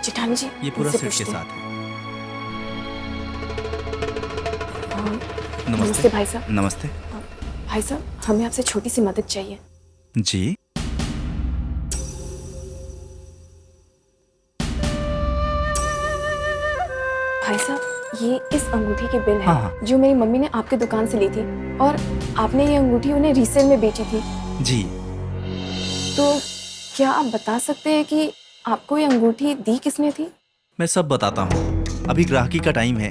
जेठानी जी, ये पूरा इनसे सेट के पूछते हैं। साथ है। नमस्ते भाई साहब। नमस्ते भाई साहब, हमें आपसे छोटी सी मदद चाहिए। जी। भाई साहब, ये इस अंगूठी की बिल है हाँ, हाँ। जो मेरी मम्मी ने आपकी दुकान से ली थी और आपने ये अंगूठी उन्हें रीसेल में बेची थी। जी, तो क्या आप बता सकते हैं कि आपको ये अंगूठी दी किसने थी? मैं सब बताता हूँ। अभी ग्राहकी का टाइम है,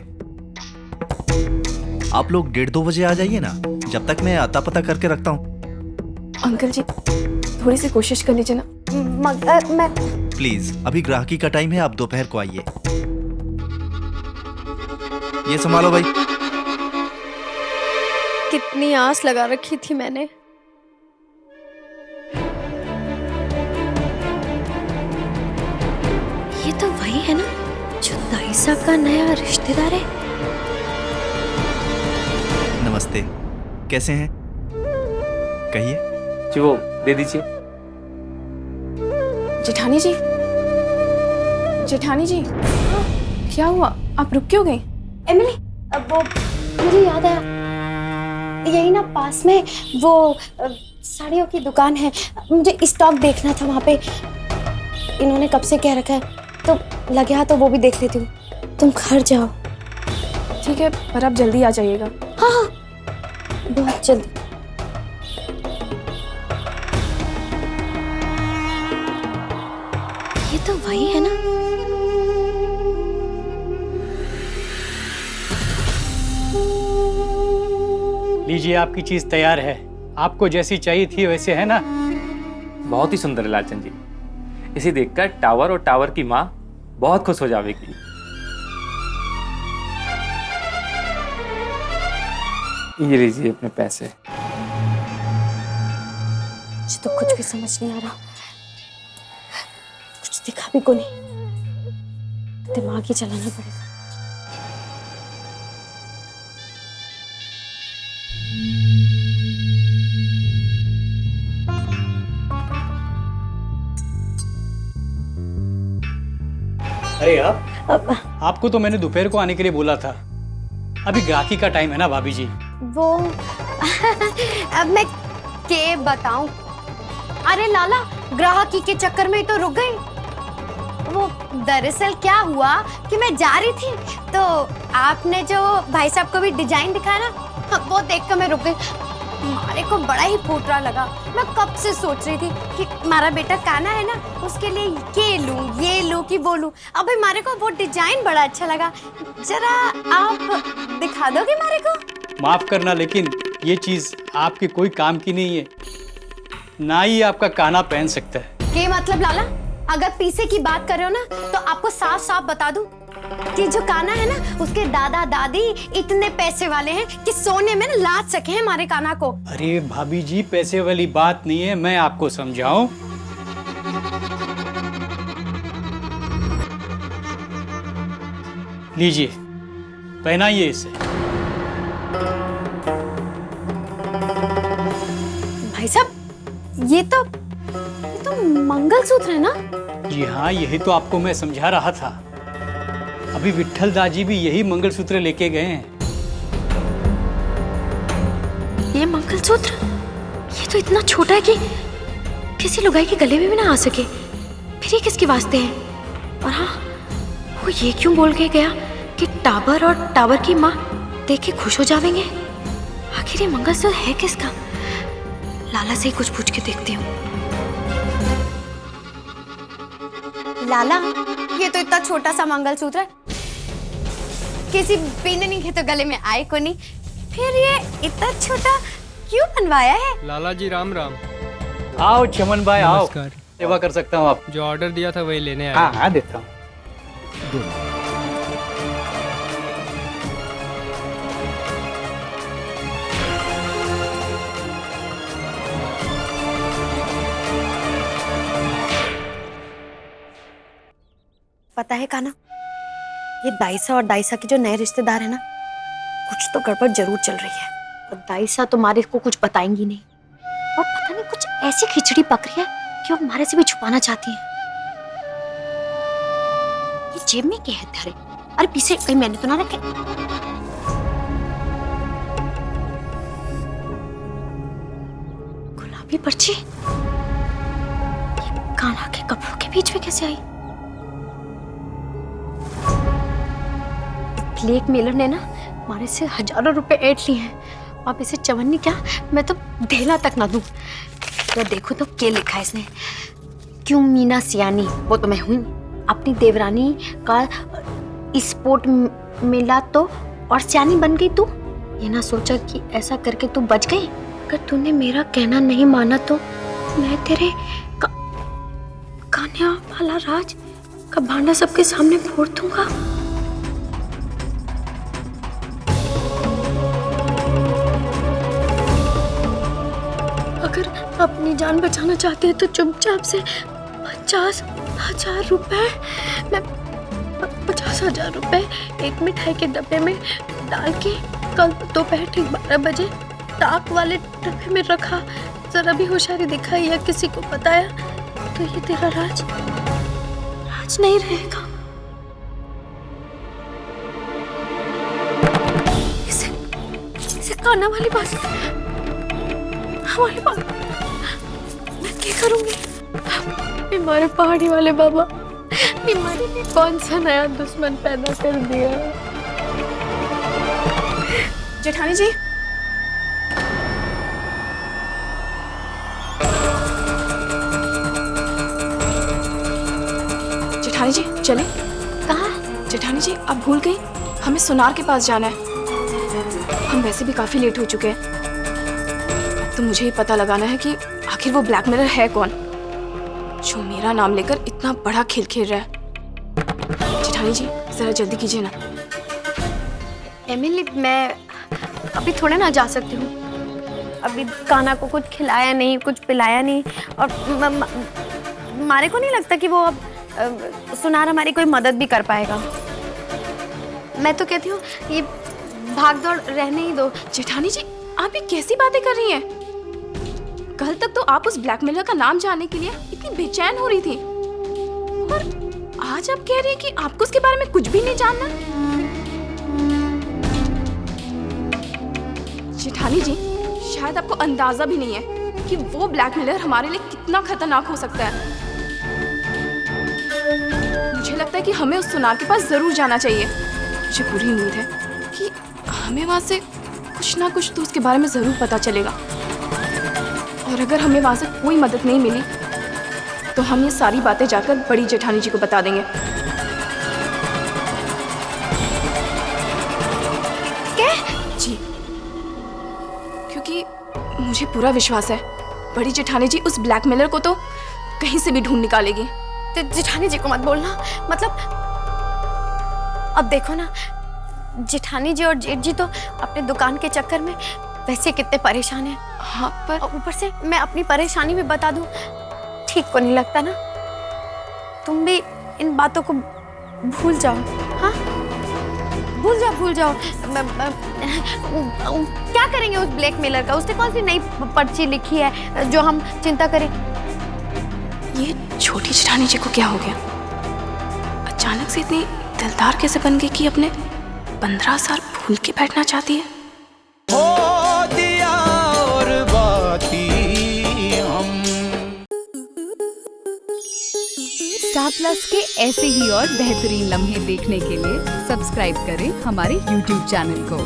आप लोग 1:30-2 बजे आ जाइए ना, जब तक मैं अता पता करके रखता हूँ। अंकल जी, थोड़ी सी कोशिश कर लीजिए ना। मैं प्लीज, अभी ग्राहकी का टाइम है, आप दोपहर को आइए। ये संभालो भाई। कितनी आस लगा रखी थी मैंने। ये तो वही है ना जो दाइसा का नया रिश्तेदार है। नमस्ते, कैसे हैं? कहिए। जी वो दे दीजिए। जेठानी जी, जेठानी जी, क्या हुआ? आप रुक क्यों गई? एमिली, अब वो मुझे याद आया, यही ना पास में वो साड़ियों की दुकान है, मुझे स्टॉक देखना था वहाँ पे। इन्होंने कब से कह रखा है, तो लगे हाथ तो वो भी देख लेती हूँ। तुम घर जाओ। ठीक है, पर आप जल्दी आ जाइएगा। हाँ हाँ, बहुत जल्दी। ये तो वही है ना। लीजिए, आपकी चीज तैयार है। आपको जैसी चाहिए थी वैसे है ना? बहुत ही सुंदर है लालचंद जी। इसे देखकर टावर और टावर की माँ बहुत खुश हो जाएगी। ये लीजिए अपने पैसे। मुझे तो कुछ भी समझ नहीं आ रहा, कुछ दिखा भी को नहीं। दिमाग ही चलाना पड़ेगा। अरे आपको तो मैंने दोपहर को आने के लिए बोला था। अभी ग्राहकी का टाइम है ना भाभी जी। वो अब मैं क्या बताऊं। अरे लाला, ग्राहकी के चक्कर में ही तो रुक गई। वो दरअसल क्या हुआ कि मैं जा रही थी तो आपने जो भाई साहब को भी डिजाइन दिखाया ना, वो देखकर मैं रुक गई। मारे को बड़ा ही फूटरा लगा। मैं कब से सोच रही थी कि हमारा बेटा काना है ना, उसके लिए ये लूं कि वो लूं। अबे मारे को वो डिजाइन बड़ा अच्छा लगा। जरा आप दिखा दोगे मारे को? माफ करना, लेकिन ये चीज आपके कोई काम की नहीं है, ना ही आपका काना पहन सकता है। क्या मतलब लाला? अगर पीछे की बात कर रहे हो ना, तो आपको साफ साफ बता दूं कि जो काना है ना, उसके दादा दादी इतने पैसे वाले हैं कि सोने में ना लाद सके हैं हमारे काना को। अरे भाभी जी, पैसे वाली बात नहीं है, मैं आपको समझाऊं। लीजिए, पहनाइए इसे। भाई साहब, ये तो मंगलसूत्र है ना? जी हाँ, यही तो आपको मैं समझा रहा था। अभी विट्ठल दाजी भी यही मंगलसूत्र लेके गए हैं। ये मंगलसूत्र, ये तो इतना छोटा है कि किसी लुगाई के गले में भी ना आ सके। फिर ये किसके वास्ते है? और हाँ, वो ये क्यों बोल के गया कि टावर और टावर की माँ देख के खुश हो जाएंगे? आखिर ये मंगलसूत्र है किसका? लाला से ही कुछ पूछ के देखती हूँ। लाला, ये तो इतना छोटा सा मंगलसूत्र है, किसी पहनने के तो गले में आए को नहीं। फिर ये इतना छोटा क्यों बनवाया है? लाला जी राम राम। आओ चमन भाई, आओ। नमस्कार। सेवा कर सकता हूँ आप? जो ऑर्डर दिया था वही लेने आया। हाँ हाँ, देता हूँ। पता है काना, ये दाइसा और दाइसा के जो नए रिश्तेदार है ना, कुछ तो गड़बड़ जरूर चल रही है। और दाइसा तो मारे को कुछ बताएंगी नहीं, और पता नहीं कुछ ऐसी खिचड़ी पक रही है कि वो हमारे से भी छुपाना चाहती है। जेब में क्या है तेरे? अरे पीछे कहीं मैंने तो ना रखे। गुलाबी पर्ची ये कान्हा के कपड़ों के बीच में कैसे आई? ब्लैक मेलर ने ना हमारे से हजारों रुपए ऐंठ लिए हैं। आप इसे चवन्नी क्या, मैं तो ढेला तक ना दूं। तो देखो तो क्या लिखा है इसने, क्यों मीना सियानी, वो तो मैं हूँ। अपनी देवरानी का स्पोर्ट मिला तो और सियानी बन गई तू। ये ना सोचा कि ऐसा करके तू बच गई। अगर तूने मेरा कहना नहीं माना तो मैं तेरे कान्हा वाला राज का भांडा सबके सामने फोड़ दूंगा। अगर अपनी जान बचाना चाहते हैं तो चुपचाप से 50,000 रुपए, मैं 50,000 रुपए एक मिठाई के डब्बे में डाल के कल दोपहर ठीक 12 बजे डाक वाले डब्बे में रखा। जरा भी होशियारी दिखाई या किसी को बताया तो ये तेरा राज नहीं रहेगा। इसे कान्हा वाली बात, हमारी बात मैं क्या करूंगी? हमारे पहाड़ी वाले बाबा हमारे लिए कौन सा नया दुश्मन पैदा कर दिया? जेठानी जी, जेठानी जी चले। कहाँ? जेठानी जी आप भूल गई, हमें सुनार के पास जाना है। हम वैसे भी काफी लेट हो चुके हैं, तो मुझे ही पता लगाना है कि आखिर वो ब्लैकमेलर है कौन जो मेरा नाम लेकर इतना बड़ा खेल खेल रहा है। जेठानी जी जरा जल्दी कीजिए ना। एमिली, मैं अभी थोड़े ना जा सकती हूँ। अभी कान्हा को कुछ खिलाया नहीं, कुछ पिलाया नहीं, और हमारे को नहीं लगता कि वो अब सुनार हमारी कोई मदद भी कर पाएगा। मैं तो कहती हूँ ये भाग दौड़ रहने ही दो। जेठानी जी आप ये कैसी बातें कर रही हैं? कल तक तो आप उस ब्लैकमेलर का नाम जानने के लिए इतनी बेचैन हो रही थी, और आज आप कह रही हैं कि आपको उसके बारे में कुछ भी नहीं जानना। जेठानी जी शायद आपको अंदाजा भी नहीं है कि वो ब्लैकमेलर हमारे लिए कितना खतरनाक हो सकता है। मुझे लगता है कि हमें उस सुनार के पास जरूर जाना चाहिए। मुझे पूरी उम्मीद है कि हमें वहां से कुछ ना कुछ तो उसके बारे में जरूर पता चलेगा, और अगर हमें वहां से कोई मदद नहीं मिली तो हम ये सारी बातें जाकर बड़ी जेठानी जी को बता देंगे। क्या? जी, क्योंकि मुझे पूरा विश्वास है बड़ी जेठानी जी उस ब्लैकमेलर को तो कहीं से भी ढूंढ निकालेगी। जेठानी जी को मत बोलना, मतलब अब देखो ना, जेठानी जी और जेठ जी तो अपने दुकान के चक्कर में वैसे कितने परेशान हैं। हाँ, पर और ऊपर से मैं अपनी परेशानी में बता दूं, ठीक को नहीं लगता ना? तुम भी इन बातों को भूल जाओ। हाँ, भूल जाओ। क्या करेंगे उस ब्लैकमेलर का? उसने कौन सी नई पर्ची लिखी है जो हम चिंता करें? ये छोटी जेठानी जी को क्या हो गया? अचानक से इतनी दिलदार कैसे बन गई कि अपने 15 साल भूल के बैठना चाहती है? हो दिया और बाकी हम। स्टार प्लस के ऐसे ही और बेहतरीन लम्हे देखने के लिए सब्सक्राइब करें हमारे YouTube चैनल को।